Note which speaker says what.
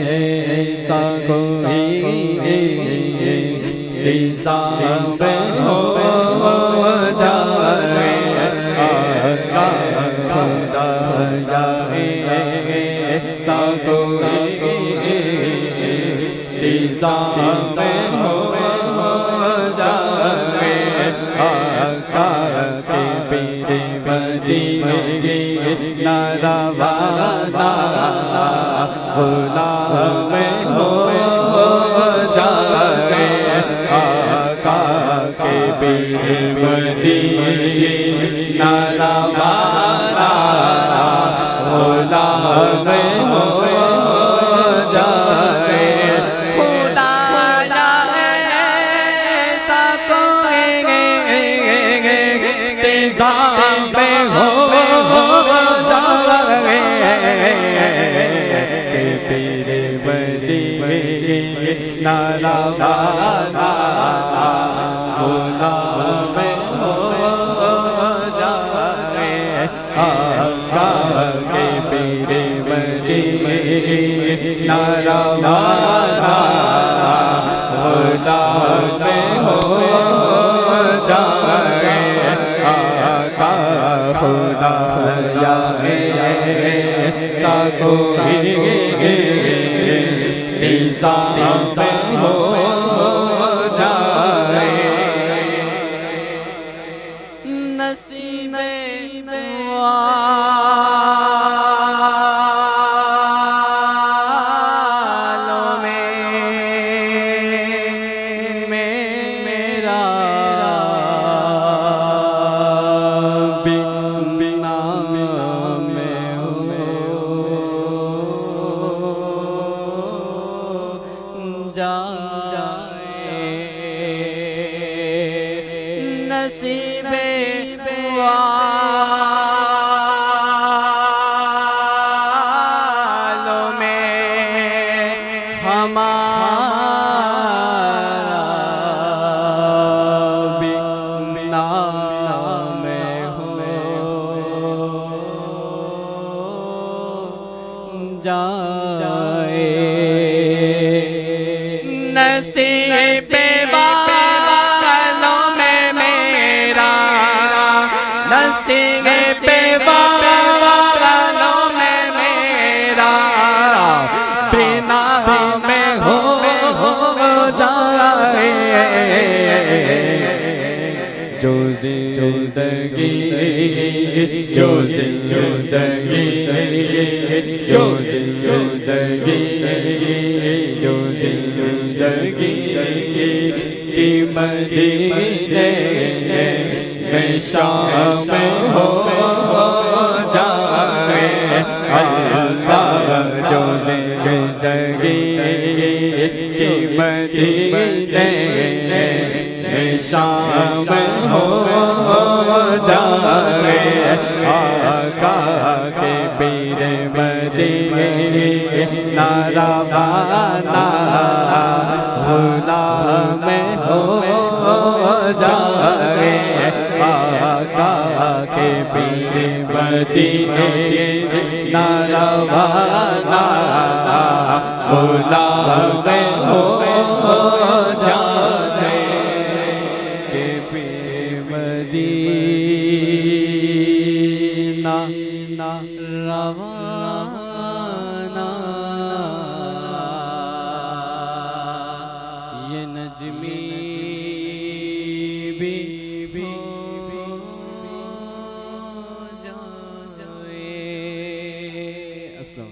Speaker 1: ऐसा कोई दिशा में हो जाए आका खुदा ऐसा कोई दिशा में हो जाए आका के पीरे मदीने नरवाना खुदा में हो जाए आका के पीरे मदीने नरवाना खुदा में हो जाए खुदा ऐसा कोई दिशा में हो जाए तेरे मदीने नरवाना खुदा में हो जाए आका के पीरे मदीने नरवाना खुदा में हो जाए आका खुदा ऐसा कोई दिशा में हो जाए नसीब वालों में मेरा बिना में हो जाए नसीब वालों में हमारा बिना में हो जाए नसीब वालों में मेरा नसीब वालों में मेरा बिना में हो जाए जो जिंदगी जो जिंदगी जो जिंदगी जो जिंदगी की मदीने में शामिल हो जाए अल्लाह जो जिंदगी की मदीने में शामिल हो जाए आका के पीरे मदीने नरवाना खुदा में हो जाए आका के पीरे मदीने नरवाना खुदा में हो जाए के पीरे मदीना रवाना ये नजमी भी हो जाए। अस्सलाम।